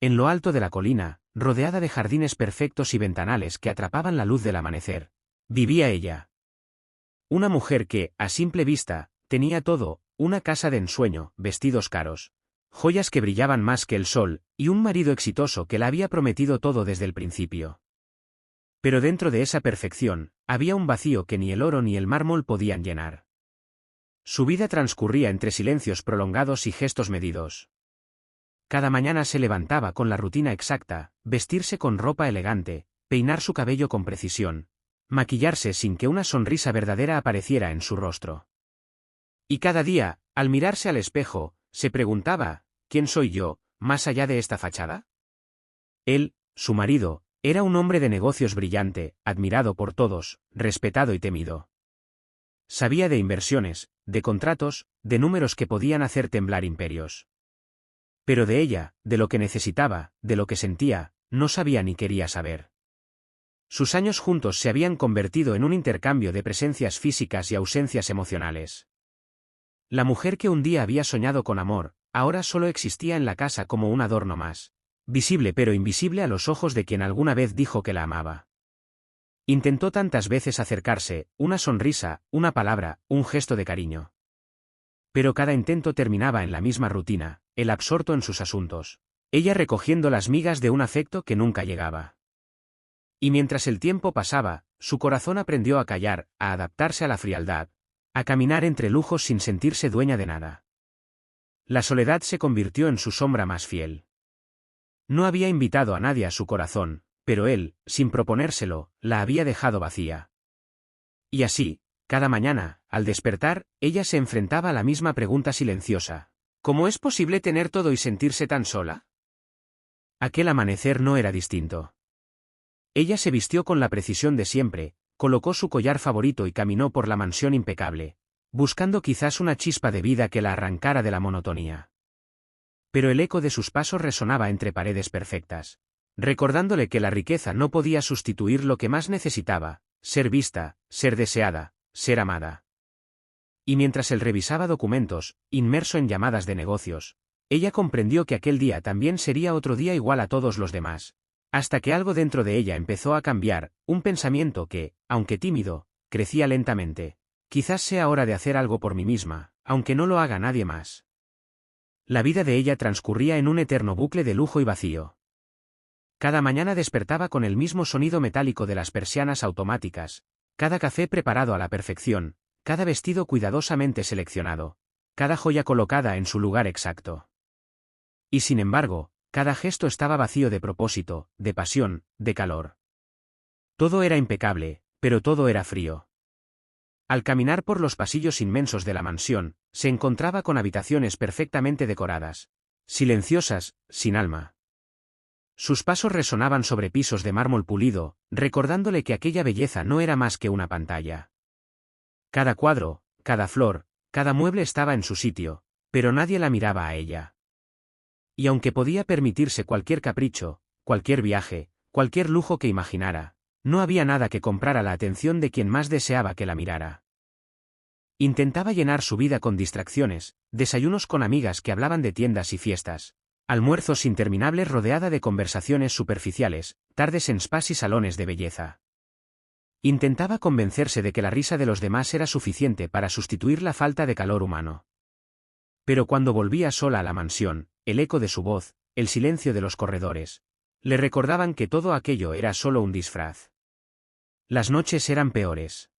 En lo alto de la colina, rodeada de jardines perfectos y ventanales que atrapaban la luz del amanecer, vivía ella. Una mujer que, a simple vista, tenía todo: una casa de ensueño, vestidos caros, joyas que brillaban más que el sol, y un marido exitoso que la había prometido todo desde el principio. Pero dentro de esa perfección, había un vacío que ni el oro ni el mármol podían llenar. Su vida transcurría entre silencios prolongados y gestos medidos. Cada mañana se levantaba con la rutina exacta: vestirse con ropa elegante, peinar su cabello con precisión, maquillarse sin que una sonrisa verdadera apareciera en su rostro. Y cada día, al mirarse al espejo, se preguntaba: ¿quién soy yo, más allá de esta fachada? Él, su marido, era un hombre de negocios brillante, admirado por todos, respetado y temido. Sabía de inversiones, de contratos, de números que podían hacer temblar imperios. Pero de ella, de lo que necesitaba, de lo que sentía, no sabía ni quería saber. Sus años juntos se habían convertido en un intercambio de presencias físicas y ausencias emocionales. La mujer que un día había soñado con amor, ahora solo existía en la casa como un adorno más, visible pero invisible a los ojos de quien alguna vez dijo que la amaba. Intentó tantas veces acercarse: una sonrisa, una palabra, un gesto de cariño. Pero cada intento terminaba en la misma rutina: él absorto en sus asuntos, ella recogiendo las migas de un afecto que nunca llegaba. Y mientras el tiempo pasaba, su corazón aprendió a callar, a adaptarse a la frialdad, a caminar entre lujos sin sentirse dueña de nada. La soledad se convirtió en su sombra más fiel. No había invitado a nadie a su corazón, pero él, sin proponérselo, la había dejado vacía. Y así, cada mañana, al despertar, ella se enfrentaba a la misma pregunta silenciosa: ¿cómo es posible tener todo y sentirse tan sola? Aquel amanecer no era distinto. Ella se vistió con la precisión de siempre, colocó su collar favorito y caminó por la mansión impecable, buscando quizás una chispa de vida que la arrancara de la monotonía. Pero el eco de sus pasos resonaba entre paredes perfectas, recordándole que la riqueza no podía sustituir lo que más necesitaba: ser vista, ser deseada, ser amada. Y mientras él revisaba documentos, inmerso en llamadas de negocios, ella comprendió que aquel día también sería otro día igual a todos los demás. Hasta que algo dentro de ella empezó a cambiar, un pensamiento que, aunque tímido, crecía lentamente: quizás sea hora de hacer algo por mí misma, aunque no lo haga nadie más. La vida de ella transcurría en un eterno bucle de lujo y vacío. Cada mañana despertaba con el mismo sonido metálico de las persianas automáticas, cada café preparado a la perfección, cada vestido cuidadosamente seleccionado, cada joya colocada en su lugar exacto. Y sin embargo, cada gesto estaba vacío de propósito, de pasión, de calor. Todo era impecable, pero todo era frío. Al caminar por los pasillos inmensos de la mansión, se encontraba con habitaciones perfectamente decoradas, silenciosas, sin alma. Sus pasos resonaban sobre pisos de mármol pulido, recordándole que aquella belleza no era más que una pantalla. Cada cuadro, cada flor, cada mueble estaba en su sitio, pero nadie la miraba a ella. Y aunque podía permitirse cualquier capricho, cualquier viaje, cualquier lujo que imaginara, no había nada que comprara la atención de quien más deseaba que la mirara. Intentaba llenar su vida con distracciones: desayunos con amigas que hablaban de tiendas y fiestas, almuerzos interminables rodeada de conversaciones superficiales, tardes en spas y salones de belleza. Intentaba convencerse de que la risa de los demás era suficiente para sustituir la falta de calor humano. Pero cuando volvía sola a la mansión, el eco de su voz, el silencio de los corredores, le recordaban que todo aquello era solo un disfraz. Las noches eran peores.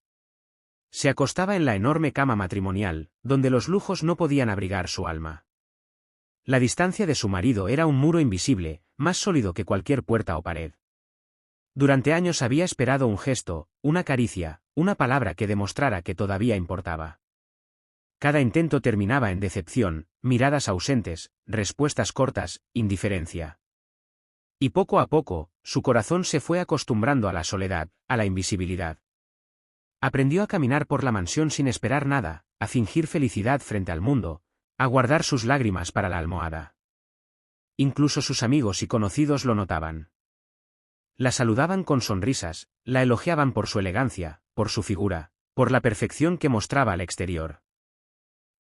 Se acostaba en la enorme cama matrimonial, donde los lujos no podían abrigar su alma. La distancia de su marido era un muro invisible, más sólido que cualquier puerta o pared. Durante años había esperado un gesto, una caricia, una palabra que demostrara que todavía importaba. Cada intento terminaba en decepción: miradas ausentes, respuestas cortas, indiferencia. Y poco a poco, su corazón se fue acostumbrando a la soledad, a la invisibilidad. Aprendió a caminar por la mansión sin esperar nada, a fingir felicidad frente al mundo, a guardar sus lágrimas para la almohada. Incluso sus amigos y conocidos lo notaban. La saludaban con sonrisas, la elogiaban por su elegancia, por su figura, por la perfección que mostraba al exterior.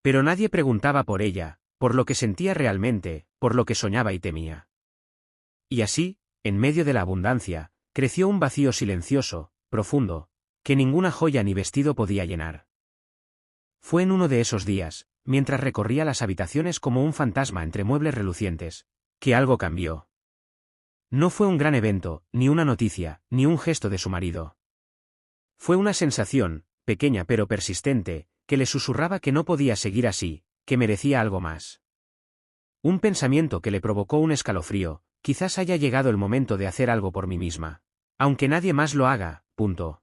Pero nadie preguntaba por ella, por lo que sentía realmente, por lo que soñaba y temía. Y así, en medio de la abundancia, creció un vacío silencioso, profundo, que ninguna joya ni vestido podía llenar. Fue en uno de esos días, mientras recorría las habitaciones como un fantasma entre muebles relucientes, que algo cambió. No fue un gran evento, ni una noticia, ni un gesto de su marido. Fue una sensación, pequeña pero persistente, que le susurraba que no podía seguir así, que merecía algo más. Un pensamiento que le provocó un escalofrío: quizás haya llegado el momento de hacer algo por mí misma. Aunque nadie más lo haga, punto.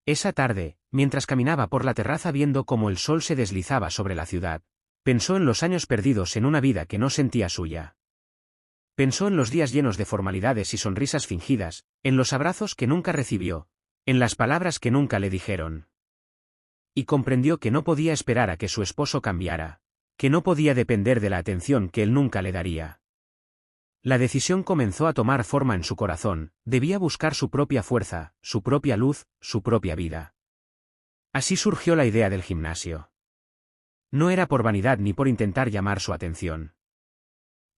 Esa tarde, mientras caminaba por la terraza viendo cómo el sol se deslizaba sobre la ciudad, pensó en los años perdidos en una vida que no sentía suya. Pensó en los días llenos de formalidades y sonrisas fingidas, en los abrazos que nunca recibió, en las palabras que nunca le dijeron. Y comprendió que no podía esperar a que su esposo cambiara, que no podía depender de la atención que él nunca le daría. La decisión comenzó a tomar forma en su corazón: debía buscar su propia fuerza, su propia luz, su propia vida. Así surgió la idea del gimnasio. No era por vanidad ni por intentar llamar su atención.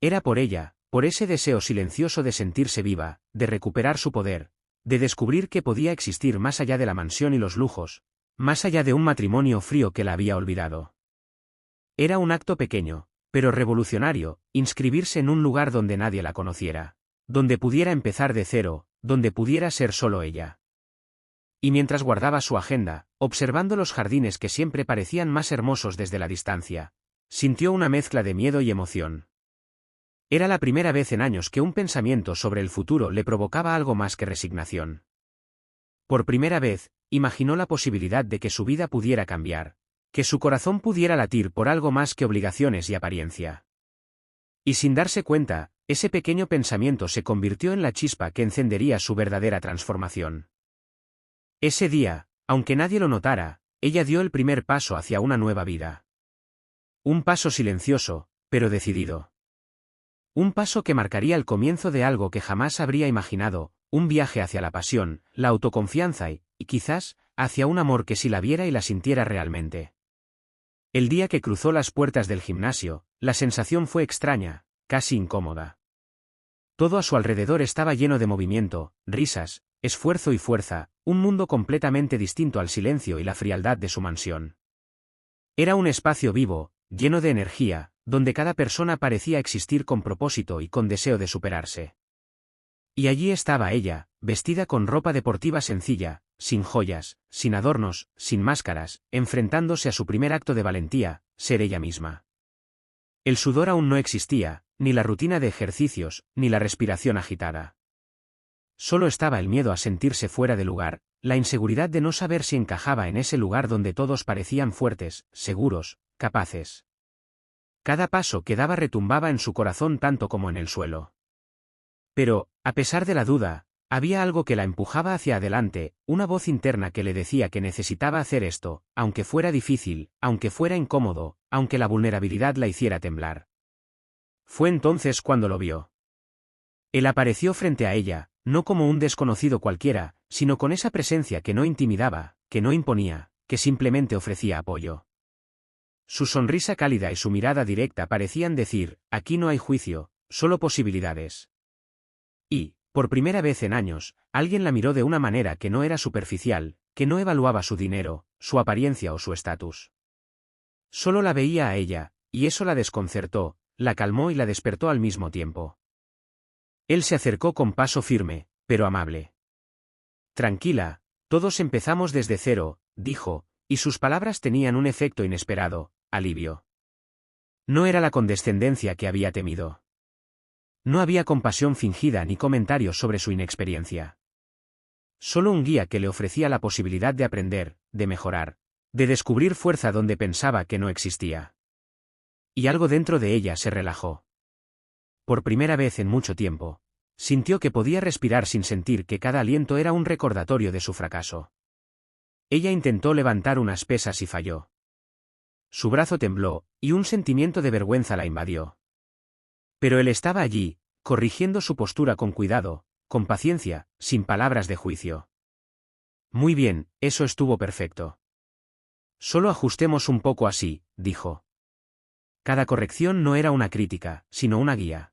Era por ella, por ese deseo silencioso de sentirse viva, de recuperar su poder, de descubrir que podía existir más allá de la mansión y los lujos, más allá de un matrimonio frío que la había olvidado. Era un acto pequeño, pero revolucionario: inscribirse en un lugar donde nadie la conociera, donde pudiera empezar de cero, donde pudiera ser solo ella. Y mientras guardaba su agenda, observando los jardines que siempre parecían más hermosos desde la distancia, sintió una mezcla de miedo y emoción. Era la primera vez en años que un pensamiento sobre el futuro le provocaba algo más que resignación. Por primera vez, imaginó la posibilidad de que su vida pudiera cambiar, que su corazón pudiera latir por algo más que obligaciones y apariencia. Y sin darse cuenta, ese pequeño pensamiento se convirtió en la chispa que encendería su verdadera transformación. Ese día, aunque nadie lo notara, ella dio el primer paso hacia una nueva vida. Un paso silencioso, pero decidido. Un paso que marcaría el comienzo de algo que jamás habría imaginado: un viaje hacia la pasión, la autoconfianza y quizás, hacia un amor que si la viera y la sintiera realmente. El día que cruzó las puertas del gimnasio, la sensación fue extraña, casi incómoda. Todo a su alrededor estaba lleno de movimiento, risas, esfuerzo y fuerza, un mundo completamente distinto al silencio y la frialdad de su mansión. Era un espacio vivo, lleno de energía, donde cada persona parecía existir con propósito y con deseo de superarse. Y allí estaba ella, vestida con ropa deportiva sencilla, sin joyas, sin adornos, sin máscaras, enfrentándose a su primer acto de valentía: ser ella misma. El sudor aún no existía, ni la rutina de ejercicios, ni la respiración agitada. Solo estaba el miedo a sentirse fuera de lugar, la inseguridad de no saber si encajaba en ese lugar donde todos parecían fuertes, seguros, capaces. Cada paso que daba retumbaba en su corazón tanto como en el suelo. Pero, a pesar de la duda, había algo que la empujaba hacia adelante, una voz interna que le decía que necesitaba hacer esto, aunque fuera difícil, aunque fuera incómodo, aunque la vulnerabilidad la hiciera temblar. Fue entonces cuando lo vio. Él apareció frente a ella, no como un desconocido cualquiera, sino con esa presencia que no intimidaba, que no imponía, que simplemente ofrecía apoyo. Su sonrisa cálida y su mirada directa parecían decir: aquí no hay juicio, solo posibilidades. Y, por primera vez en años, alguien la miró de una manera que no era superficial, que no evaluaba su dinero, su apariencia o su estatus. Solo la veía a ella, y eso la desconcertó, la calmó y la despertó al mismo tiempo. Él se acercó con paso firme, pero amable. Tranquila, todos empezamos desde cero, dijo, y sus palabras tenían un efecto inesperado: alivio. No era la condescendencia que había temido. No había compasión fingida ni comentarios sobre su inexperiencia. Solo un guía que le ofrecía la posibilidad de aprender, de mejorar, de descubrir fuerza donde pensaba que no existía. Y algo dentro de ella se relajó. Por primera vez en mucho tiempo, sintió que podía respirar sin sentir que cada aliento era un recordatorio de su fracaso. Ella intentó levantar unas pesas y falló. Su brazo tembló, y un sentimiento de vergüenza la invadió. Pero él estaba allí, corrigiendo su postura con cuidado, con paciencia, sin palabras de juicio. Muy bien, eso estuvo perfecto. Solo ajustemos un poco así, dijo. Cada corrección no era una crítica, sino una guía.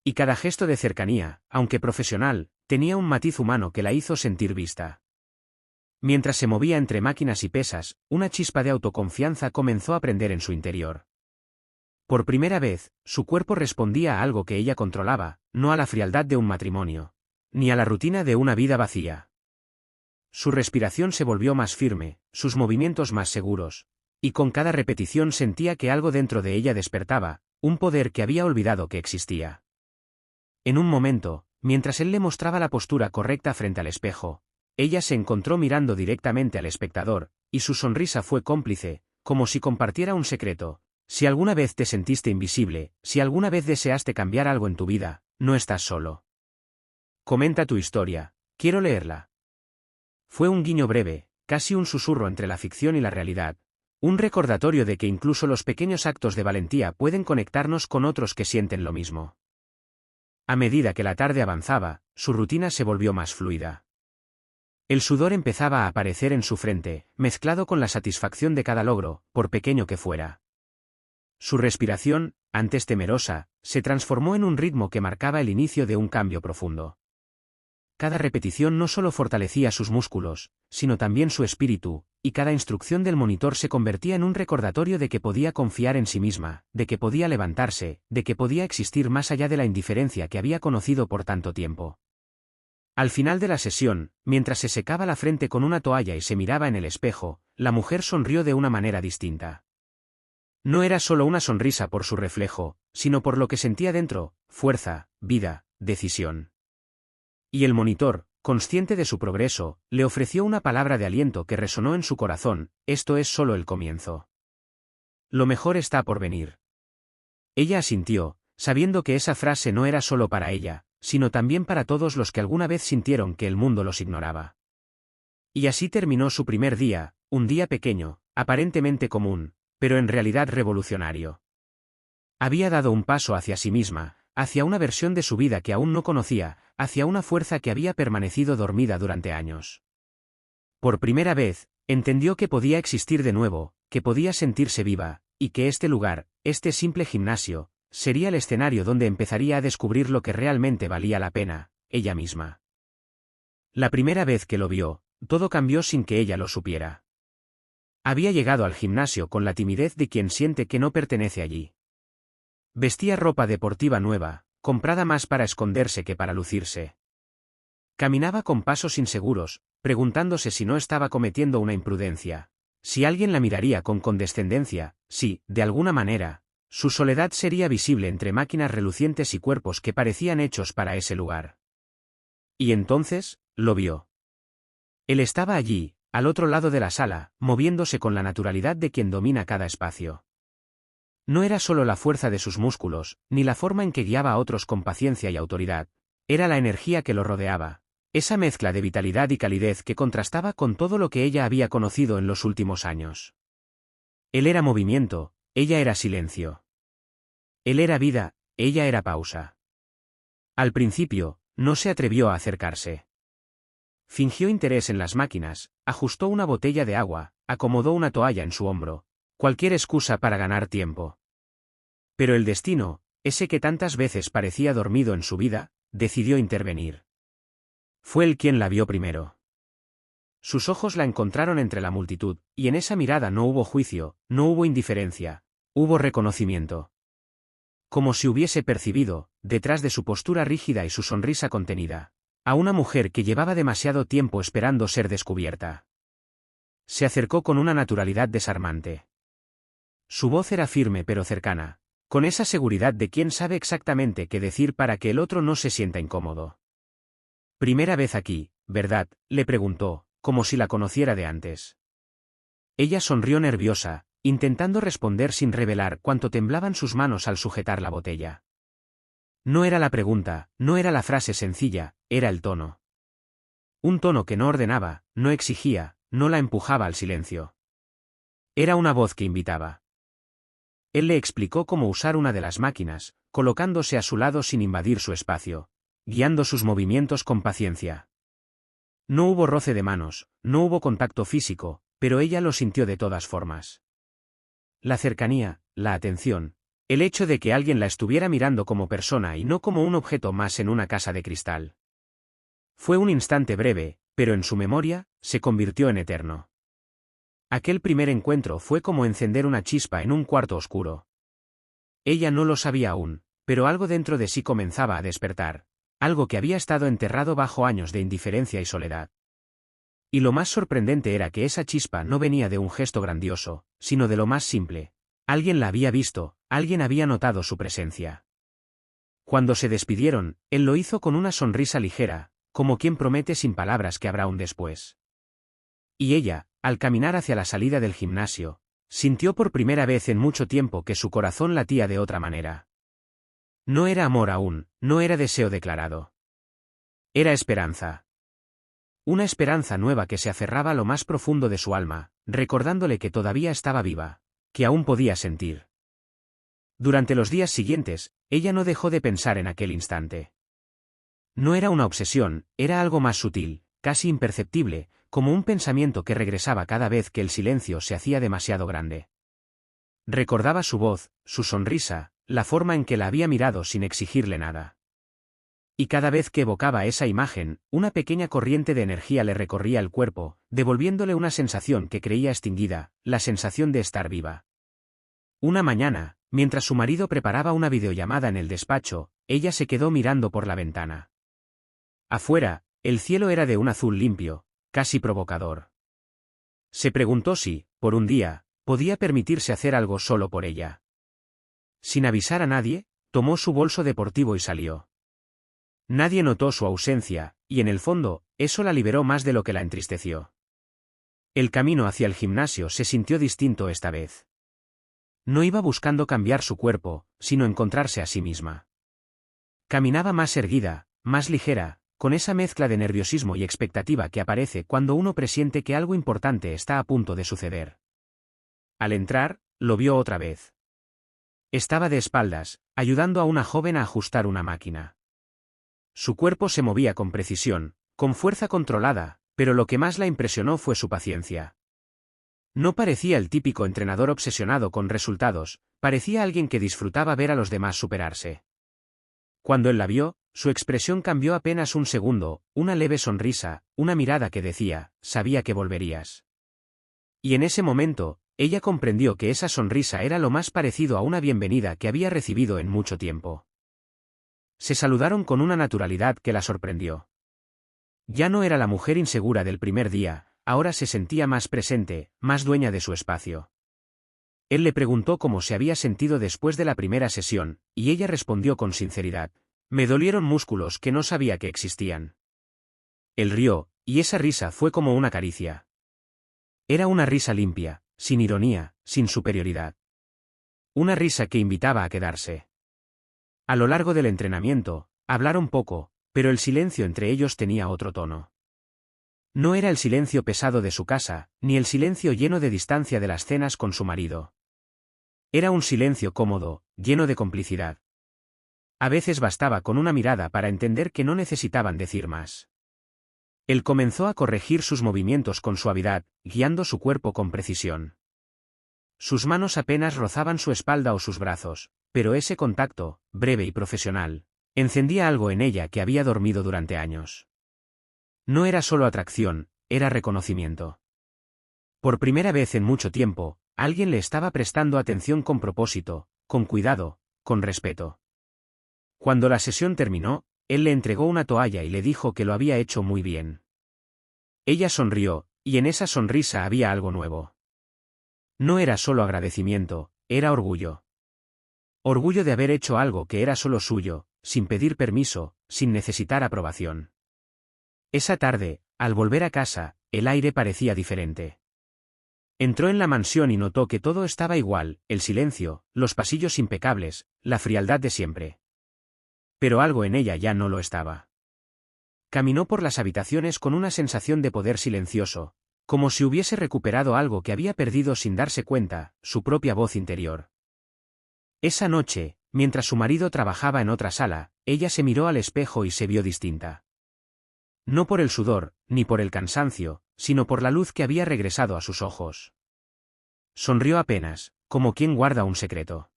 Y cada gesto de cercanía, aunque profesional, tenía un matiz humano que la hizo sentir vista. Mientras se movía entre máquinas y pesas, una chispa de autoconfianza comenzó a prender en su interior. Por primera vez, su cuerpo respondía a algo que ella controlaba, no a la frialdad de un matrimonio, ni a la rutina de una vida vacía. Su respiración se volvió más firme, sus movimientos más seguros, y con cada repetición sentía que algo dentro de ella despertaba, un poder que había olvidado que existía. En un momento, mientras él le mostraba la postura correcta frente al espejo, ella se encontró mirando directamente al espectador, y su sonrisa fue cómplice, como si compartiera un secreto. Si alguna vez te sentiste invisible, si alguna vez deseaste cambiar algo en tu vida, no estás solo. Comenta tu historia, quiero leerla. Fue un guiño breve, casi un susurro entre la ficción y la realidad, un recordatorio de que incluso los pequeños actos de valentía pueden conectarnos con otros que sienten lo mismo. A medida que la tarde avanzaba, su rutina se volvió más fluida. El sudor empezaba a aparecer en su frente, mezclado con la satisfacción de cada logro, por pequeño que fuera. Su respiración, antes temerosa, se transformó en un ritmo que marcaba el inicio de un cambio profundo. Cada repetición no solo fortalecía sus músculos, sino también su espíritu, y cada instrucción del monitor se convertía en un recordatorio de que podía confiar en sí misma, de que podía levantarse, de que podía existir más allá de la indiferencia que había conocido por tanto tiempo. Al final de la sesión, mientras se secaba la frente con una toalla y se miraba en el espejo, la mujer sonrió de una manera distinta. No era solo una sonrisa por su reflejo, sino por lo que sentía dentro: fuerza, vida, decisión. Y el monitor, consciente de su progreso, le ofreció una palabra de aliento que resonó en su corazón: esto es solo el comienzo. Lo mejor está por venir. Ella asintió, sabiendo que esa frase no era solo para ella, sino también para todos los que alguna vez sintieron que el mundo los ignoraba. Y así terminó su primer día, un día pequeño, aparentemente común, pero en realidad revolucionario. Había dado un paso hacia sí misma, hacia una versión de su vida que aún no conocía, hacia una fuerza que había permanecido dormida durante años. Por primera vez, entendió que podía existir de nuevo, que podía sentirse viva, y que este lugar, este simple gimnasio, sería el escenario donde empezaría a descubrir lo que realmente valía la pena, ella misma. La primera vez que lo vio, todo cambió sin que ella lo supiera. Había llegado al gimnasio con la timidez de quien siente que no pertenece allí. Vestía ropa deportiva nueva, comprada más para esconderse que para lucirse. Caminaba con pasos inseguros, preguntándose si no estaba cometiendo una imprudencia, si alguien la miraría con condescendencia, si, de alguna manera, su soledad sería visible entre máquinas relucientes y cuerpos que parecían hechos para ese lugar. Y entonces, lo vio. Él estaba allí, al otro lado de la sala, moviéndose con la naturalidad de quien domina cada espacio. No era solo la fuerza de sus músculos, ni la forma en que guiaba a otros con paciencia y autoridad, era la energía que lo rodeaba, esa mezcla de vitalidad y calidez que contrastaba con todo lo que ella había conocido en los últimos años. Él era movimiento, ella era silencio. Él era vida, ella era pausa. Al principio, no se atrevió a acercarse. Fingió interés en las máquinas, ajustó una botella de agua, acomodó una toalla en su hombro, cualquier excusa para ganar tiempo. Pero el destino, ese que tantas veces parecía dormido en su vida, decidió intervenir. Fue él quien la vio primero. Sus ojos la encontraron entre la multitud, y en esa mirada no hubo juicio, no hubo indiferencia, hubo reconocimiento. Como si hubiese percibido, detrás de su postura rígida y su sonrisa contenida, a una mujer que llevaba demasiado tiempo esperando ser descubierta. Se acercó con una naturalidad desarmante. Su voz era firme pero cercana, con esa seguridad de quien sabe exactamente qué decir para que el otro no se sienta incómodo. «Primera vez aquí, ¿verdad?», le preguntó, como si la conociera de antes. Ella sonrió nerviosa, intentando responder sin revelar cuánto temblaban sus manos al sujetar la botella. No era la pregunta, no era la frase sencilla, era el tono. Un tono que no ordenaba, no exigía, no la empujaba al silencio. Era una voz que invitaba. Él le explicó cómo usar una de las máquinas, colocándose a su lado sin invadir su espacio, guiando sus movimientos con paciencia. No hubo roce de manos, no hubo contacto físico, pero ella lo sintió de todas formas. La cercanía, la atención, El hecho de que alguien la estuviera mirando como persona y no como un objeto más en una casa de cristal. Fue un instante breve, pero en su memoria, se convirtió en eterno. Aquel primer encuentro fue como encender una chispa en un cuarto oscuro. Ella no lo sabía aún, pero algo dentro de sí comenzaba a despertar, algo que había estado enterrado bajo años de indiferencia y soledad. Y lo más sorprendente era que esa chispa no venía de un gesto grandioso, sino de lo más simple. Alguien la había visto, alguien había notado su presencia. Cuando se despidieron, él lo hizo con una sonrisa ligera, como quien promete sin palabras que habrá un después. Y ella, al caminar hacia la salida del gimnasio, sintió por primera vez en mucho tiempo que su corazón latía de otra manera. No era amor aún, no era deseo declarado. Era esperanza. Una esperanza nueva que se aferraba a lo más profundo de su alma, recordándole que todavía estaba viva, que aún podía sentir. Durante los días siguientes, ella no dejó de pensar en aquel instante. No era una obsesión, era algo más sutil, casi imperceptible, como un pensamiento que regresaba cada vez que el silencio se hacía demasiado grande. Recordaba su voz, su sonrisa, la forma en que la había mirado sin exigirle nada. Y cada vez que evocaba esa imagen, una pequeña corriente de energía le recorría el cuerpo, devolviéndole una sensación que creía extinguida, la sensación de estar viva. Una mañana, mientras su marido preparaba una videollamada en el despacho, ella se quedó mirando por la ventana. Afuera, el cielo era de un azul limpio, casi provocador. Se preguntó si, por un día, podía permitirse hacer algo solo por ella. Sin avisar a nadie, tomó su bolso deportivo y salió. Nadie notó su ausencia, y en el fondo, eso la liberó más de lo que la entristeció. El camino hacia el gimnasio se sintió distinto esta vez. No iba buscando cambiar su cuerpo, sino encontrarse a sí misma. Caminaba más erguida, más ligera, con esa mezcla de nerviosismo y expectativa que aparece cuando uno presiente que algo importante está a punto de suceder. Al entrar, lo vio otra vez. Estaba de espaldas, ayudando a una joven a ajustar una máquina. Su cuerpo se movía con precisión, con fuerza controlada, pero lo que más la impresionó fue su paciencia. No parecía el típico entrenador obsesionado con resultados, parecía alguien que disfrutaba ver a los demás superarse. Cuando él la vio, su expresión cambió apenas un segundo, una leve sonrisa, una mirada que decía, sabía que volverías. Y en ese momento, ella comprendió que esa sonrisa era lo más parecido a una bienvenida que había recibido en mucho tiempo. Se saludaron con una naturalidad que la sorprendió. Ya no era la mujer insegura del primer día, ahora se sentía más presente, más dueña de su espacio. Él le preguntó cómo se había sentido después de la primera sesión, y ella respondió con sinceridad. Me dolieron músculos que no sabía que existían. Él rió, y esa risa fue como una caricia. Era una risa limpia, sin ironía, sin superioridad. Una risa que invitaba a quedarse. A lo largo del entrenamiento, hablaron poco, pero el silencio entre ellos tenía otro tono. No era el silencio pesado de su casa, ni el silencio lleno de distancia de las cenas con su marido. Era un silencio cómodo, lleno de complicidad. A veces bastaba con una mirada para entender que no necesitaban decir más. Él comenzó a corregir sus movimientos con suavidad, guiando su cuerpo con precisión. Sus manos apenas rozaban su espalda o sus brazos, pero ese contacto, breve y profesional, encendía algo en ella que había dormido durante años. No era solo atracción, era reconocimiento. Por primera vez en mucho tiempo, alguien le estaba prestando atención con propósito, con cuidado, con respeto. Cuando la sesión terminó, él le entregó una toalla y le dijo que lo había hecho muy bien. Ella sonrió, y en esa sonrisa había algo nuevo. No era solo agradecimiento, era orgullo. Orgullo de haber hecho algo que era solo suyo, sin pedir permiso, sin necesitar aprobación. Esa tarde, al volver a casa, el aire parecía diferente. Entró en la mansión y notó que todo estaba igual, el silencio, los pasillos impecables, la frialdad de siempre. Pero algo en ella ya no lo estaba. Caminó por las habitaciones con una sensación de poder silencioso, como si hubiese recuperado algo que había perdido sin darse cuenta, su propia voz interior. Esa noche, mientras su marido trabajaba en otra sala, ella se miró al espejo y se vio distinta. No por el sudor, ni por el cansancio, sino por la luz que había regresado a sus ojos. Sonrió apenas, como quien guarda un secreto.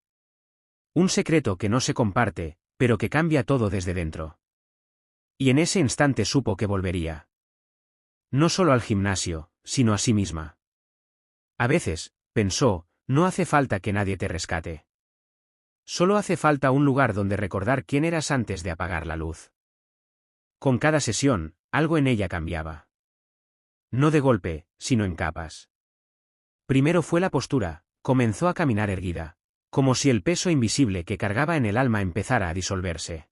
Un secreto que no se comparte, pero que cambia todo desde dentro. Y en ese instante supo que volvería. No solo al gimnasio, sino a sí misma. A veces, pensó, no hace falta que nadie te rescate. Solo hace falta un lugar donde recordar quién eras antes de apagar la luz. Con cada sesión, algo en ella cambiaba. No de golpe, sino en capas. Primero fue la postura, comenzó a caminar erguida, como si el peso invisible que cargaba en el alma empezara a disolverse.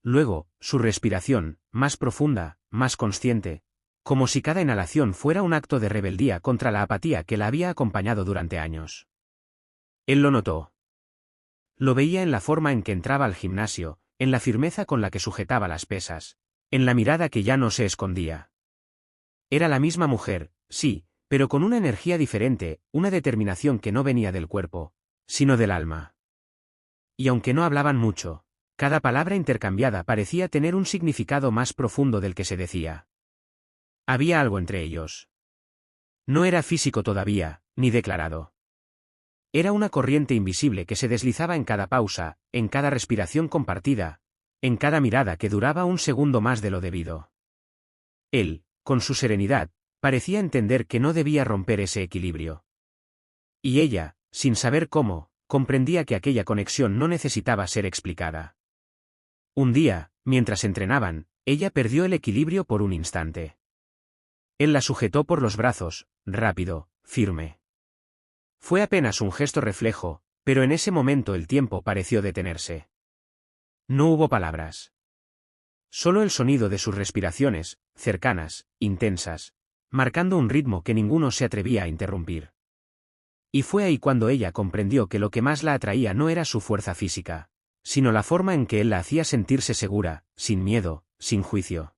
Luego, su respiración, más profunda, más consciente, como si cada inhalación fuera un acto de rebeldía contra la apatía que la había acompañado durante años. Él lo notó. Lo veía en la forma en que entraba al gimnasio, en la firmeza con la que sujetaba las pesas, en la mirada que ya no se escondía. Era la misma mujer, sí, pero con una energía diferente, una determinación que no venía del cuerpo, sino del alma. Y aunque no hablaban mucho, cada palabra intercambiada parecía tener un significado más profundo del que se decía. Había algo entre ellos. No era físico todavía, ni declarado. Era una corriente invisible que se deslizaba en cada pausa, en cada respiración compartida, en cada mirada que duraba un segundo más de lo debido. Él, con su serenidad, parecía entender que no debía romper ese equilibrio. Y ella, sin saber cómo, comprendía que aquella conexión no necesitaba ser explicada. Un día, mientras entrenaban, ella perdió el equilibrio por un instante. Él la sujetó por los brazos, rápido, firme. Fue apenas un gesto reflejo, pero en ese momento el tiempo pareció detenerse. No hubo palabras. Solo el sonido de sus respiraciones, cercanas, intensas, marcando un ritmo que ninguno se atrevía a interrumpir. Y fue ahí cuando ella comprendió que lo que más la atraía no era su fuerza física, sino la forma en que él la hacía sentirse segura, sin miedo, sin juicio.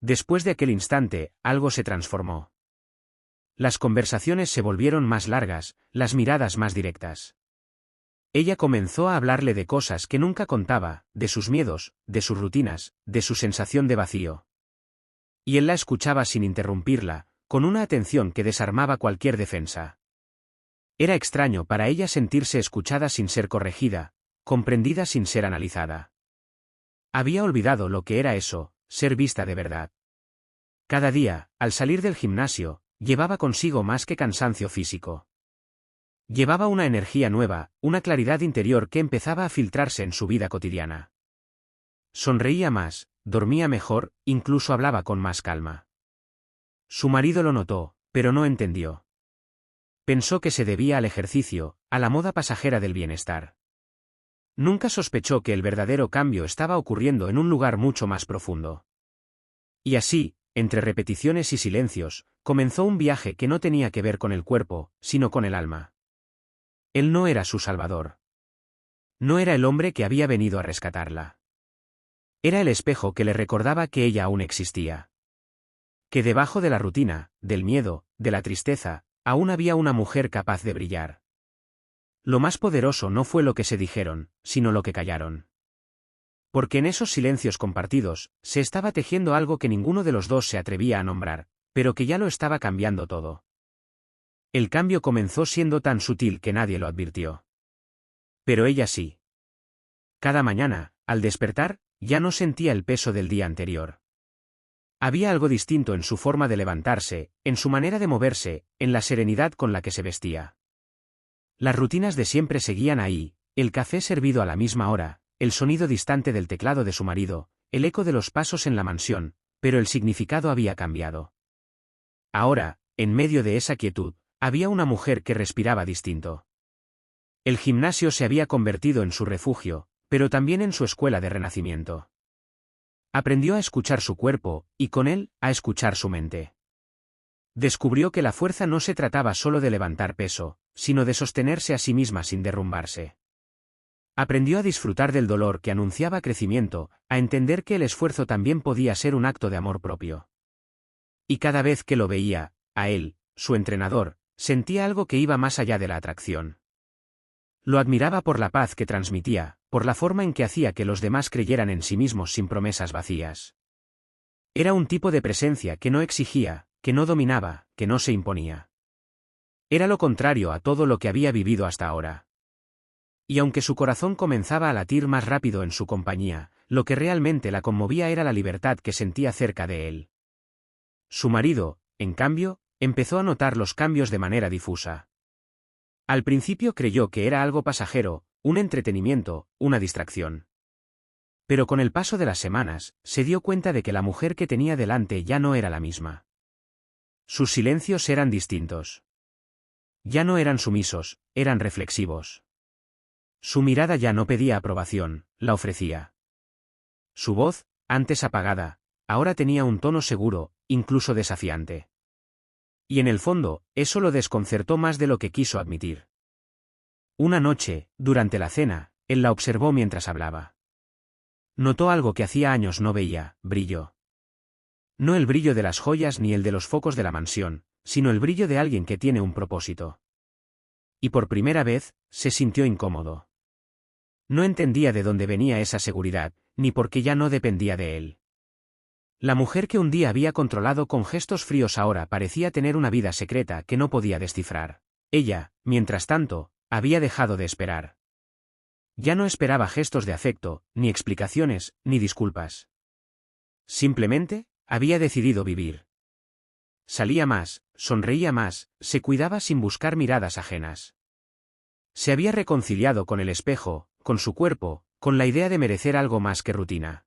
Después de aquel instante, algo se transformó. Las conversaciones se volvieron más largas, las miradas más directas. Ella comenzó a hablarle de cosas que nunca contaba, de sus miedos, de sus rutinas, de su sensación de vacío. Y él la escuchaba sin interrumpirla, con una atención que desarmaba cualquier defensa. Era extraño para ella sentirse escuchada sin ser corregida, comprendida sin ser analizada. Había olvidado lo que era eso, ser vista de verdad. Cada día, al salir del gimnasio, llevaba consigo más que cansancio físico. Llevaba una energía nueva, una claridad interior que empezaba a filtrarse en su vida cotidiana. Sonreía más, dormía mejor, incluso hablaba con más calma. Su marido lo notó, pero no entendió. Pensó que se debía al ejercicio, a la moda pasajera del bienestar. Nunca sospechó que el verdadero cambio estaba ocurriendo en un lugar mucho más profundo. Y así, entre repeticiones y silencios, comenzó un viaje que no tenía que ver con el cuerpo, sino con el alma. Él no era su salvador. No era el hombre que había venido a rescatarla. Era el espejo que le recordaba que ella aún existía. Que debajo de la rutina, del miedo, de la tristeza, aún había una mujer capaz de brillar. Lo más poderoso no fue lo que se dijeron, sino lo que callaron. Porque en esos silencios compartidos, se estaba tejiendo algo que ninguno de los dos se atrevía a nombrar, pero que ya lo estaba cambiando todo. El cambio comenzó siendo tan sutil que nadie lo advirtió. Pero ella sí. Cada mañana, al despertar, ya no sentía el peso del día anterior. Había algo distinto en su forma de levantarse, en su manera de moverse, en la serenidad con la que se vestía. Las rutinas de siempre seguían ahí, el café servido a la misma hora, el sonido distante del teclado de su marido, el eco de los pasos en la mansión, pero el significado había cambiado. Ahora, en medio de esa quietud, había una mujer que respiraba distinto. El gimnasio se había convertido en su refugio, pero también en su escuela de renacimiento. Aprendió a escuchar su cuerpo, y con él, a escuchar su mente. Descubrió que la fuerza no se trataba solo de levantar peso, sino de sostenerse a sí misma sin derrumbarse. Aprendió a disfrutar del dolor que anunciaba crecimiento, a entender que el esfuerzo también podía ser un acto de amor propio. Y cada vez que lo veía, a él, su entrenador, sentía algo que iba más allá de la atracción. Lo admiraba por la paz que transmitía, por la forma en que hacía que los demás creyeran en sí mismos sin promesas vacías. Era un tipo de presencia que no exigía, que no dominaba, que no se imponía. Era lo contrario a todo lo que había vivido hasta ahora. Y aunque su corazón comenzaba a latir más rápido en su compañía, lo que realmente la conmovía era la libertad que sentía cerca de él. Su marido, en cambio, empezó a notar los cambios de manera difusa. Al principio creyó que era algo pasajero, un entretenimiento, una distracción. Pero con el paso de las semanas, se dio cuenta de que la mujer que tenía delante ya no era la misma. Sus silencios eran distintos. Ya no eran sumisos, eran reflexivos. Su mirada ya no pedía aprobación, la ofrecía. Su voz, antes apagada, ahora tenía un tono seguro, incluso desafiante. Y en el fondo, eso lo desconcertó más de lo que quiso admitir. Una noche, durante la cena, él la observó mientras hablaba. Notó algo que hacía años no veía: brillo. No el brillo de las joyas ni el de los focos de la mansión, sino el brillo de alguien que tiene un propósito. Y por primera vez, se sintió incómodo. No entendía de dónde venía esa seguridad, ni por qué ya no dependía de él. La mujer que un día había controlado con gestos fríos ahora parecía tener una vida secreta que no podía descifrar. Ella, mientras tanto, había dejado de esperar. Ya no esperaba gestos de afecto, ni explicaciones, ni disculpas. Simplemente, había decidido vivir. Salía más, sonreía más, se cuidaba sin buscar miradas ajenas. Se había reconciliado con el espejo, con su cuerpo, con la idea de merecer algo más que rutina.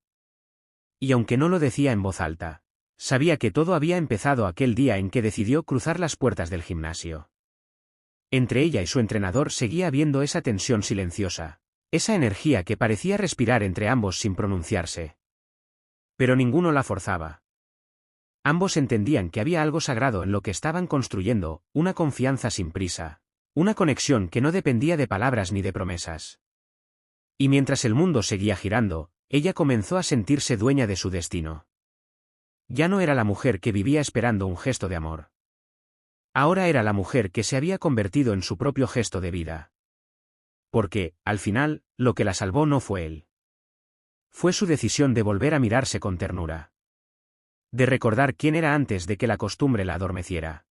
Y aunque no lo decía en voz alta, sabía que todo había empezado aquel día en que decidió cruzar las puertas del gimnasio. Entre ella y su entrenador seguía habiendo esa tensión silenciosa, esa energía que parecía respirar entre ambos sin pronunciarse. Pero ninguno la forzaba. Ambos entendían que había algo sagrado en lo que estaban construyendo, una confianza sin prisa, una conexión que no dependía de palabras ni de promesas. Y mientras el mundo seguía girando, ella comenzó a sentirse dueña de su destino. Ya no era la mujer que vivía esperando un gesto de amor. Ahora era la mujer que se había convertido en su propio gesto de vida. Porque, al final, lo que la salvó no fue él. Fue su decisión de volver a mirarse con ternura. De recordar quién era antes de que la costumbre la adormeciera.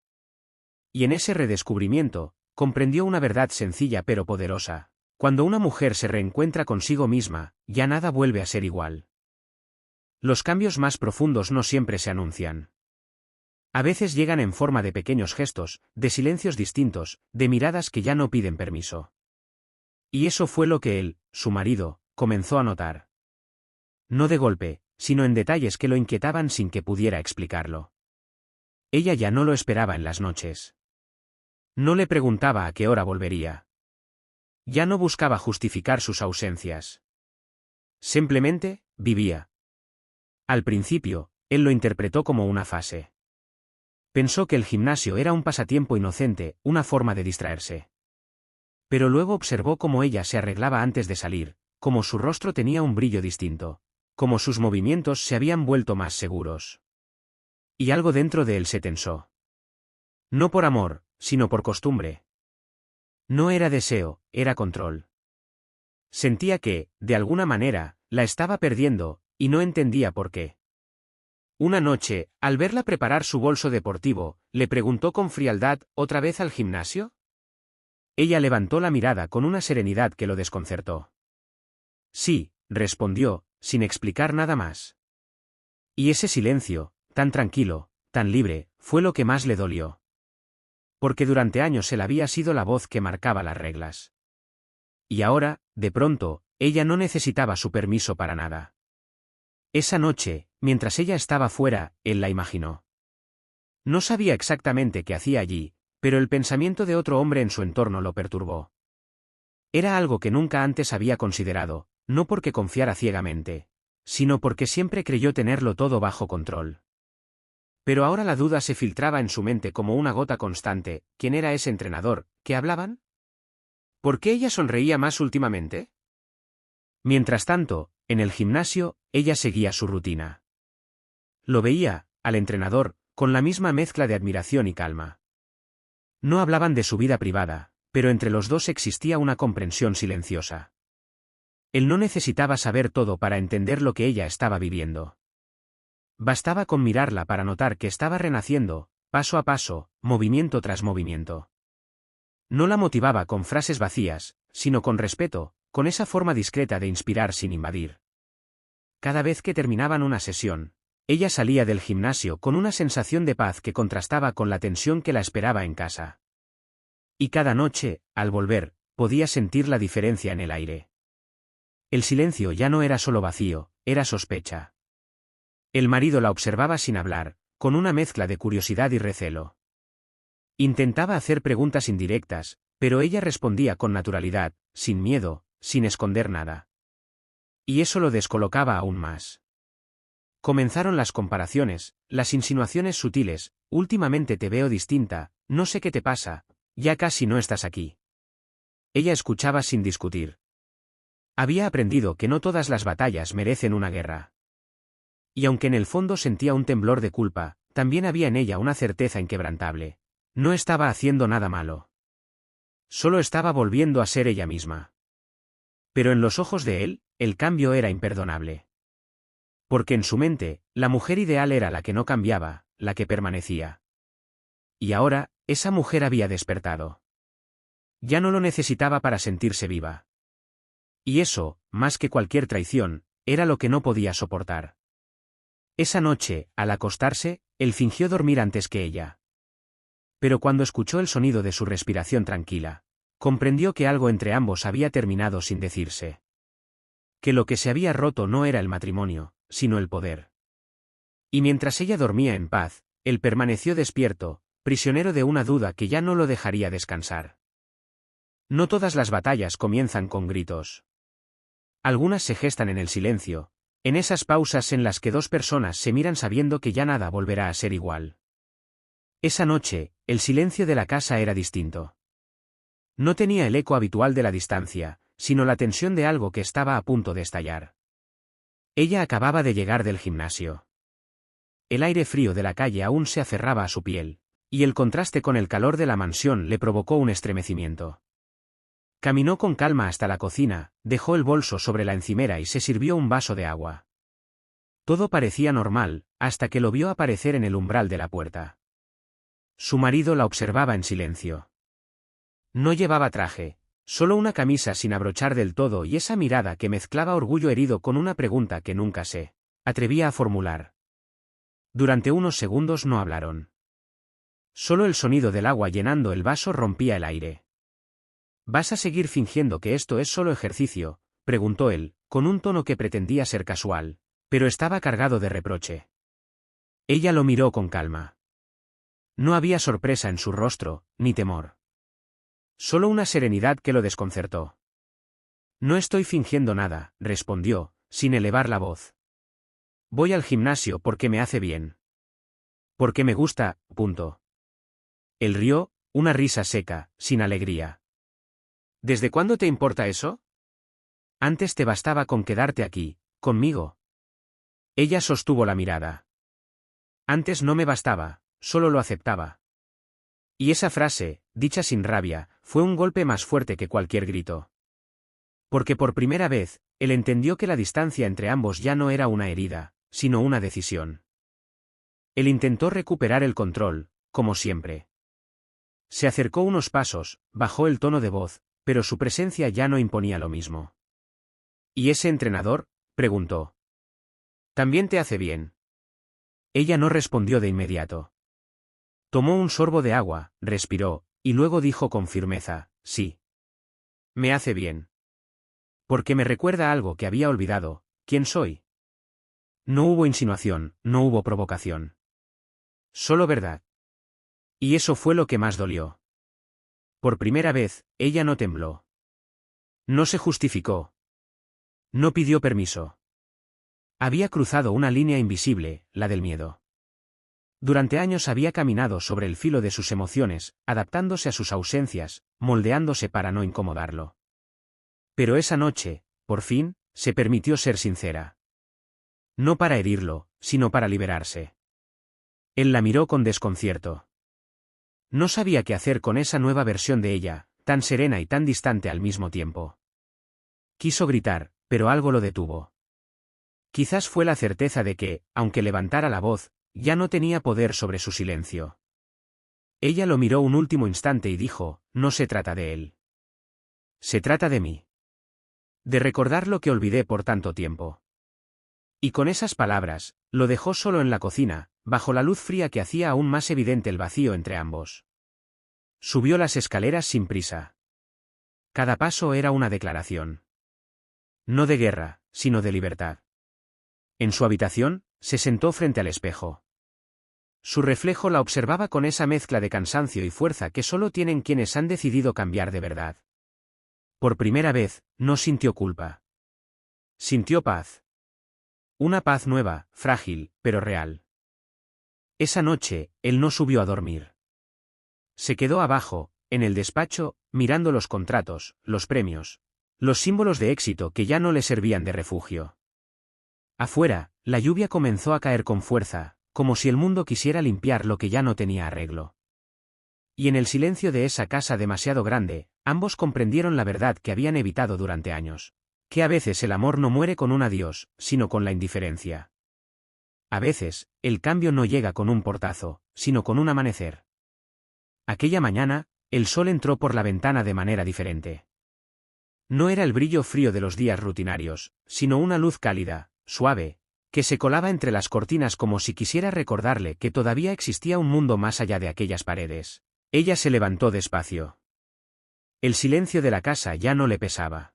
Y en ese redescubrimiento, comprendió una verdad sencilla pero poderosa: cuando una mujer se reencuentra consigo misma, ya nada vuelve a ser igual. Los cambios más profundos no siempre se anuncian. A veces llegan en forma de pequeños gestos, de silencios distintos, de miradas que ya no piden permiso. Y eso fue lo que él, su marido, comenzó a notar. No de golpe, sino en detalles que lo inquietaban sin que pudiera explicarlo. Ella ya no lo esperaba en las noches. No le preguntaba a qué hora volvería. Ya no buscaba justificar sus ausencias. Simplemente, vivía. Al principio, él lo interpretó como una fase. Pensó que el gimnasio era un pasatiempo inocente, una forma de distraerse. Pero luego observó cómo ella se arreglaba antes de salir, cómo su rostro tenía un brillo distinto, cómo sus movimientos se habían vuelto más seguros. Y algo dentro de él se tensó. No por amor, sino por costumbre. No era deseo, era control. Sentía que, de alguna manera, la estaba perdiendo, y no entendía por qué. Una noche, al verla preparar su bolso deportivo, le preguntó con frialdad: ¿otra vez al gimnasio? Ella levantó la mirada con una serenidad que lo desconcertó. Sí, respondió, sin explicar nada más. Y ese silencio, tan tranquilo, tan libre, fue lo que más le dolió. Porque durante años él había sido la voz que marcaba las reglas. Y ahora, de pronto, ella no necesitaba su permiso para nada. Esa noche, mientras ella estaba fuera, él la imaginó. No sabía exactamente qué hacía allí, pero el pensamiento de otro hombre en su entorno lo perturbó. Era algo que nunca antes había considerado, no porque confiara ciegamente, sino porque siempre creyó tenerlo todo bajo control. Pero ahora la duda se filtraba en su mente como una gota constante: ¿quién era ese entrenador? ¿Qué hablaban? ¿Por qué ella sonreía más últimamente? Mientras tanto, en el gimnasio, ella seguía su rutina. Lo veía, al entrenador, con la misma mezcla de admiración y calma. No hablaban de su vida privada, pero entre los dos existía una comprensión silenciosa. Él no necesitaba saber todo para entender lo que ella estaba viviendo. Bastaba con mirarla para notar que estaba renaciendo, paso a paso, movimiento tras movimiento. No la motivaba con frases vacías, sino con respeto, con esa forma discreta de inspirar sin invadir. Cada vez que terminaban una sesión, ella salía del gimnasio con una sensación de paz que contrastaba con la tensión que la esperaba en casa. Y cada noche, al volver, podía sentir la diferencia en el aire. El silencio ya no era solo vacío, era sospecha. El marido la observaba sin hablar, con una mezcla de curiosidad y recelo. Intentaba hacer preguntas indirectas, pero ella respondía con naturalidad, sin miedo, sin esconder nada. Y eso lo descolocaba aún más. Comenzaron las comparaciones, las insinuaciones sutiles: últimamente te veo distinta, no sé qué te pasa, ya casi no estás aquí. Ella escuchaba sin discutir. Había aprendido que no todas las batallas merecen una guerra. Y aunque en el fondo sentía un temblor de culpa, también había en ella una certeza inquebrantable. No estaba haciendo nada malo. Solo estaba volviendo a ser ella misma. Pero en los ojos de él, el cambio era imperdonable. Porque en su mente, la mujer ideal era la que no cambiaba, la que permanecía. Y ahora, esa mujer había despertado. Ya no lo necesitaba para sentirse viva. Y eso, más que cualquier traición, era lo que no podía soportar. Esa noche, al acostarse, él fingió dormir antes que ella. Pero cuando escuchó el sonido de su respiración tranquila, comprendió que algo entre ambos había terminado sin decirse. Que lo que se había roto no era el matrimonio, sino el poder. Y mientras ella dormía en paz, él permaneció despierto, prisionero de una duda que ya no lo dejaría descansar. No todas las batallas comienzan con gritos. Algunas se gestan en el silencio, en esas pausas en las que dos personas se miran sabiendo que ya nada volverá a ser igual. Esa noche, el silencio de la casa era distinto. No tenía el eco habitual de la distancia, sino la tensión de algo que estaba a punto de estallar. Ella acababa de llegar del gimnasio. El aire frío de la calle aún se aferraba a su piel, y el contraste con el calor de la mansión le provocó un estremecimiento. Caminó con calma hasta la cocina, dejó el bolso sobre la encimera y se sirvió un vaso de agua. Todo parecía normal, hasta que lo vio aparecer en el umbral de la puerta. Su marido la observaba en silencio. No llevaba traje, solo una camisa sin abrochar del todo y esa mirada que mezclaba orgullo herido con una pregunta que nunca se atrevía a formular. Durante unos segundos no hablaron. Solo el sonido del agua llenando el vaso rompía el aire. ¿Vas a seguir fingiendo que esto es solo ejercicio?, preguntó él, con un tono que pretendía ser casual, pero estaba cargado de reproche. Ella lo miró con calma. No había sorpresa en su rostro, ni temor. Solo una serenidad que lo desconcertó. No estoy fingiendo nada, respondió, sin elevar la voz. Voy al gimnasio porque me hace bien. Porque me gusta, punto. Él rió, una risa seca, sin alegría. ¿Desde cuándo te importa eso? Antes te bastaba con quedarte aquí, conmigo. Ella sostuvo la mirada. Antes no me bastaba, solo lo aceptaba. Y esa frase, dicha sin rabia, fue un golpe más fuerte que cualquier grito. Porque por primera vez, él entendió que la distancia entre ambos ya no era una herida, sino una decisión. Él intentó recuperar el control, como siempre. Se acercó unos pasos, bajó el tono de voz, pero su presencia ya no imponía lo mismo. ¿Y ese entrenador?, preguntó. ¿También te hace bien? Ella no respondió de inmediato. Tomó un sorbo de agua, respiró, y luego dijo con firmeza, sí. Me hace bien. Porque me recuerda algo que había olvidado: ¿quién soy? No hubo insinuación, no hubo provocación. Solo verdad. Y eso fue lo que más dolió. Por primera vez, ella no tembló. No se justificó. No pidió permiso. Había cruzado una línea invisible, la del miedo. Durante años había caminado sobre el filo de sus emociones, adaptándose a sus ausencias, moldeándose para no incomodarlo. Pero esa noche, por fin, se permitió ser sincera. No para herirlo, sino para liberarse. Él la miró con desconcierto. No sabía qué hacer con esa nueva versión de ella, tan serena y tan distante al mismo tiempo. Quiso gritar, pero algo lo detuvo. Quizás fue la certeza de que, aunque levantara la voz, ya no tenía poder sobre su silencio. Ella lo miró un último instante y dijo: no se trata de él. Se trata de mí. De recordar lo que olvidé por tanto tiempo. Y con esas palabras, lo dejó solo en la cocina, bajo la luz fría que hacía aún más evidente el vacío entre ambos. Subió las escaleras sin prisa. Cada paso era una declaración. No de guerra, sino de libertad. En su habitación, se sentó frente al espejo. Su reflejo la observaba con esa mezcla de cansancio y fuerza que solo tienen quienes han decidido cambiar de verdad. Por primera vez, no sintió culpa. Sintió paz. Una paz nueva, frágil, pero real. Esa noche, él no subió a dormir. Se quedó abajo, en el despacho, mirando los contratos, los premios, los símbolos de éxito que ya no le servían de refugio. Afuera, la lluvia comenzó a caer con fuerza, como si el mundo quisiera limpiar lo que ya no tenía arreglo. Y en el silencio de esa casa demasiado grande, ambos comprendieron la verdad que habían evitado durante años. Que a veces el amor no muere con un adiós, sino con la indiferencia. A veces, el cambio no llega con un portazo, sino con un amanecer. Aquella mañana, el sol entró por la ventana de manera diferente. No era el brillo frío de los días rutinarios, sino una luz cálida, suave, que se colaba entre las cortinas como si quisiera recordarle que todavía existía un mundo más allá de aquellas paredes. Ella se levantó despacio. El silencio de la casa ya no le pesaba.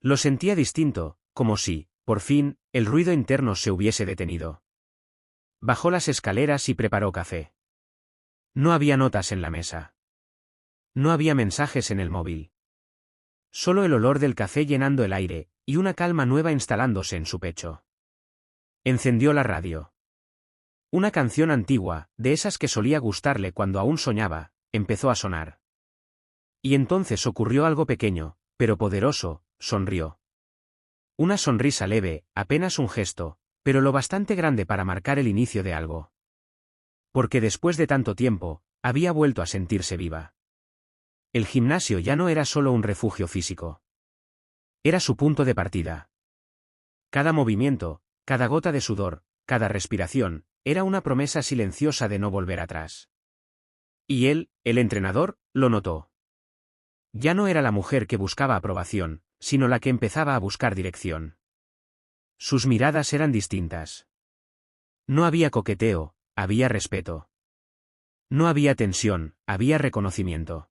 Lo sentía distinto, como si, por fin, el ruido interno se hubiese detenido. Bajó las escaleras y preparó café. No había notas en la mesa. No había mensajes en el móvil. Solo el olor del café llenando el aire, y una calma nueva instalándose en su pecho. Encendió la radio. Una canción antigua, de esas que solía gustarle cuando aún soñaba, empezó a sonar. Y entonces ocurrió algo pequeño, pero poderoso, sonrió. Una sonrisa leve, apenas un gesto, pero lo bastante grande para marcar el inicio de algo. Porque después de tanto tiempo, había vuelto a sentirse viva. El gimnasio ya no era solo un refugio físico. Era su punto de partida. Cada movimiento, cada gota de sudor, cada respiración, era una promesa silenciosa de no volver atrás. Y él, el entrenador, lo notó. Ya no era la mujer que buscaba aprobación, sino la que empezaba a buscar dirección. Sus miradas eran distintas. No había coqueteo, había respeto. No había tensión, había reconocimiento.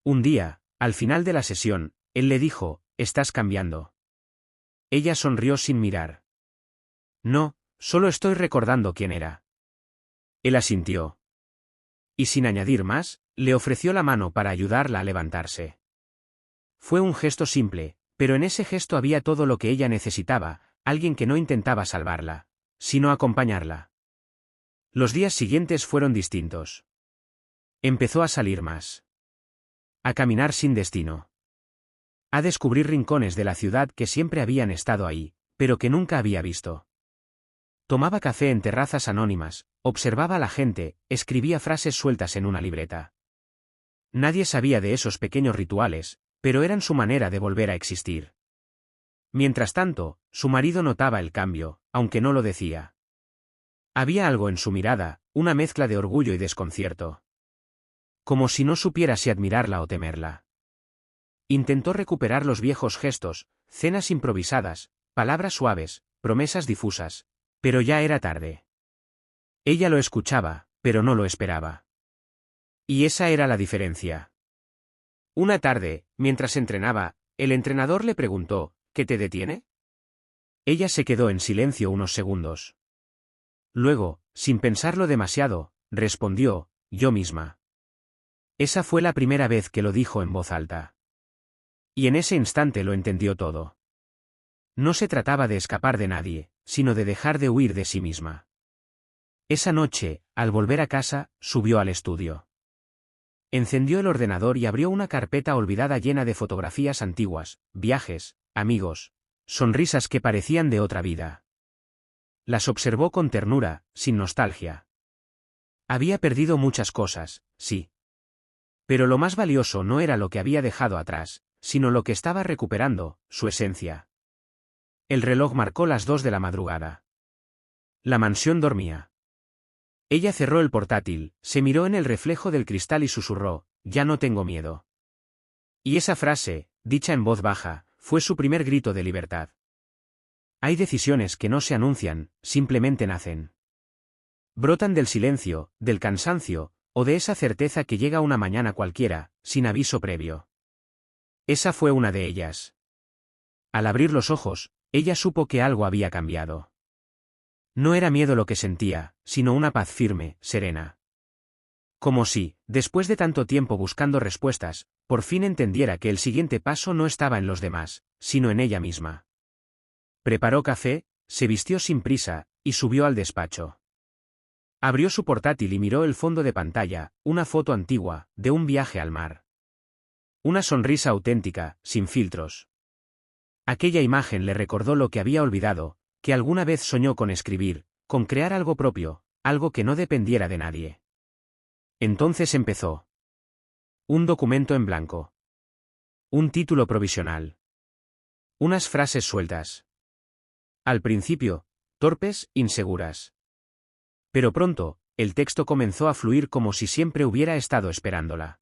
Un día, al final de la sesión, él le dijo, «Estás cambiando». Ella sonrió sin mirar. «No, solo estoy recordando quién era». Él asintió. Y sin añadir más, le ofreció la mano para ayudarla a levantarse. Fue un gesto simple, pero en ese gesto había todo lo que ella necesitaba, alguien que no intentaba salvarla, sino acompañarla. Los días siguientes fueron distintos. Empezó a salir más. A caminar sin destino. A descubrir rincones de la ciudad que siempre habían estado ahí, pero que nunca había visto. Tomaba café en terrazas anónimas, observaba a la gente, escribía frases sueltas en una libreta. Nadie sabía de esos pequeños rituales, pero eran su manera de volver a existir. Mientras tanto, su marido notaba el cambio, aunque no lo decía. Había algo en su mirada, una mezcla de orgullo y desconcierto. Como si no supiera si admirarla o temerla. Intentó recuperar los viejos gestos, cenas improvisadas, palabras suaves, promesas difusas, pero ya era tarde. Ella lo escuchaba, pero no lo esperaba. Y esa era la diferencia. Una tarde, mientras entrenaba, el entrenador le preguntó, ¿qué te detiene? Ella se quedó en silencio unos segundos. Luego, sin pensarlo demasiado, respondió, yo misma. Esa fue la primera vez que lo dijo en voz alta. Y en ese instante lo entendió todo. No se trataba de escapar de nadie, sino de dejar de huir de sí misma. Esa noche, al volver a casa, subió al estudio. Encendió el ordenador y abrió una carpeta olvidada llena de fotografías antiguas, viajes, amigos, sonrisas que parecían de otra vida. Las observó con ternura, sin nostalgia. Había perdido muchas cosas, sí. Pero lo más valioso no era lo que había dejado atrás, sino lo que estaba recuperando, su esencia. El reloj marcó las 2 de la madrugada. La mansión dormía. Ella cerró el portátil, se miró en el reflejo del cristal y susurró, ya no tengo miedo. Y esa frase, dicha en voz baja, fue su primer grito de libertad. Hay decisiones que no se anuncian, simplemente nacen. Brotan del silencio, del cansancio, o de esa certeza que llega una mañana cualquiera, sin aviso previo. Esa fue una de ellas. Al abrir los ojos, ella supo que algo había cambiado. No era miedo lo que sentía, sino una paz firme, serena. Como si, después de tanto tiempo buscando respuestas, por fin entendiera que el siguiente paso no estaba en los demás, sino en ella misma. Preparó café, se vistió sin prisa, y subió al despacho. Abrió su portátil y miró el fondo de pantalla, una foto antigua, de un viaje al mar. Una sonrisa auténtica, sin filtros. Aquella imagen le recordó lo que había olvidado, que alguna vez soñó con escribir, con crear algo propio, algo que no dependiera de nadie. Entonces empezó. Un documento en blanco. Un título provisional. Unas frases sueltas. Al principio, torpes, inseguras. Pero pronto, el texto comenzó a fluir como si siempre hubiera estado esperándola.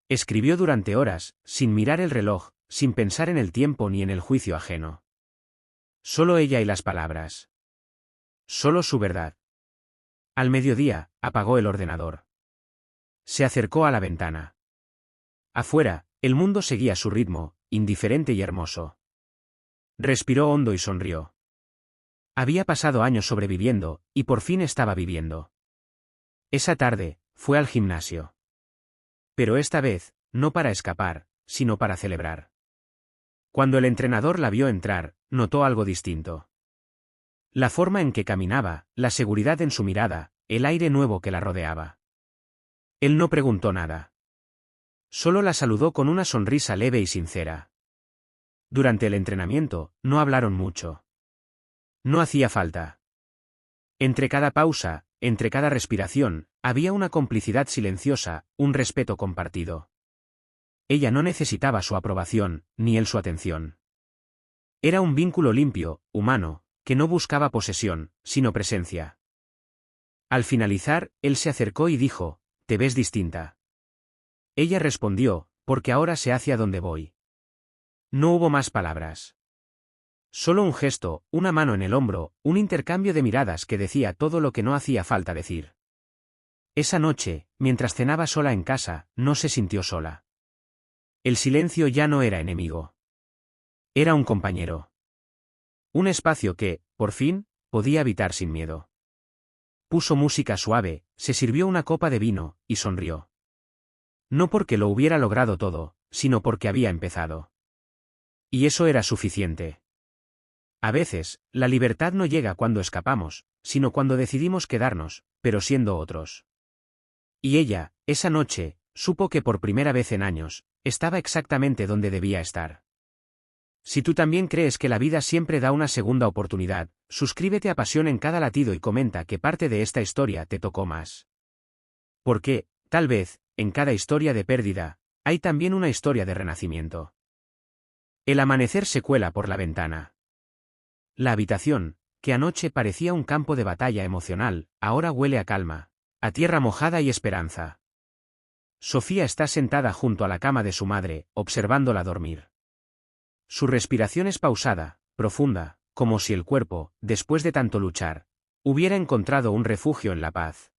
Escribió durante horas, sin mirar el reloj, sin pensar en el tiempo ni en el juicio ajeno. Solo ella y las palabras. Solo su verdad. Al mediodía, apagó el ordenador. Se acercó a la ventana. Afuera, el mundo seguía su ritmo, indiferente y hermoso. Respiró hondo y sonrió. Había pasado años sobreviviendo, y por fin estaba viviendo. Esa tarde, fue al gimnasio. Pero esta vez, no para escapar, sino para celebrar. Cuando el entrenador la vio entrar, notó algo distinto. La forma en que caminaba, la seguridad en su mirada, el aire nuevo que la rodeaba. Él no preguntó nada. Solo la saludó con una sonrisa leve y sincera. Durante el entrenamiento, no hablaron mucho. No hacía falta. Entre cada pausa, entre cada respiración, había una complicidad silenciosa, un respeto compartido. Ella no necesitaba su aprobación, ni él su atención. Era un vínculo limpio, humano, que no buscaba posesión, sino presencia. Al finalizar, él se acercó y dijo, «¿Te ves distinta?» Ella respondió, «Porque ahora sé hacia dónde voy». No hubo más palabras. Solo un gesto, una mano en el hombro, un intercambio de miradas que decía todo lo que no hacía falta decir. Esa noche, mientras cenaba sola en casa, no se sintió sola. El silencio ya no era enemigo. Era un compañero. Un espacio que, por fin, podía habitar sin miedo. Puso música suave, se sirvió una copa de vino, y sonrió. No porque lo hubiera logrado todo, sino porque había empezado. Y eso era suficiente. A veces, la libertad no llega cuando escapamos, sino cuando decidimos quedarnos, pero siendo otros. Y ella, esa noche, supo que por primera vez en años, estaba exactamente donde debía estar. Si tú también crees que la vida siempre da una segunda oportunidad, suscríbete a Pasión en cada latido y comenta qué parte de esta historia te tocó más. Porque, tal vez, en cada historia de pérdida, hay también una historia de renacimiento. El amanecer se cuela por la ventana. La habitación, que anoche parecía un campo de batalla emocional, ahora huele a calma, a tierra mojada y esperanza. Sofía está sentada junto a la cama de su madre, observándola dormir. Su respiración es pausada, profunda, como si el cuerpo, después de tanto luchar, hubiera encontrado un refugio en la paz.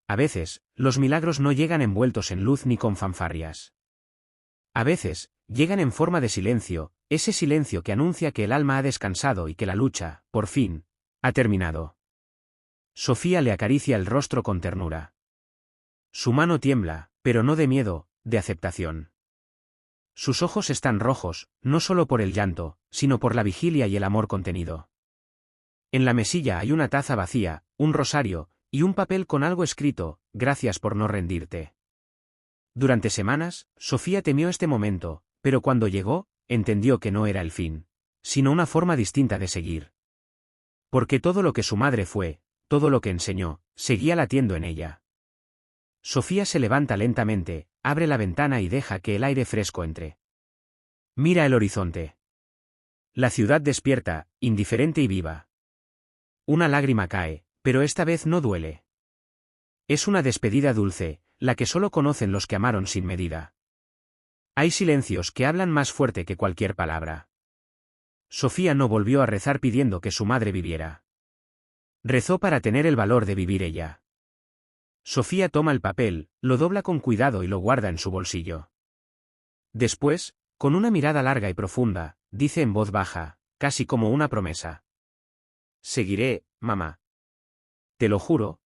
A veces, los milagros no llegan envueltos en luz ni con fanfarrias. A veces, llegan en forma de silencio, ese silencio que anuncia que el alma ha descansado y que la lucha, por fin, ha terminado. Sofía le acaricia el rostro con ternura. Su mano tiembla, pero no de miedo, de aceptación. Sus ojos están rojos, no solo por el llanto, sino por la vigilia y el amor contenido. En la mesilla hay una taza vacía, un rosario, y un papel con algo escrito, «Gracias por no rendirte». Durante semanas, Sofía temió este momento, pero cuando llegó, entendió que no era el fin, sino una forma distinta de seguir. Porque todo lo que su madre fue, todo lo que enseñó, seguía latiendo en ella. Sofía se levanta lentamente, abre la ventana y deja que el aire fresco entre. Mira el horizonte. La ciudad despierta, indiferente y viva. Una lágrima cae, pero esta vez no duele. Es una despedida dulce, la que solo conocen los que amaron sin medida. Hay silencios que hablan más fuerte que cualquier palabra. Sofía no volvió a rezar pidiendo que su madre viviera. Rezó para tener el valor de vivir ella. Sofía toma el papel, lo dobla con cuidado y lo guarda en su bolsillo. Después, con una mirada larga y profunda, dice en voz baja, casi como una promesa. Seguiré, mamá. Te lo juro,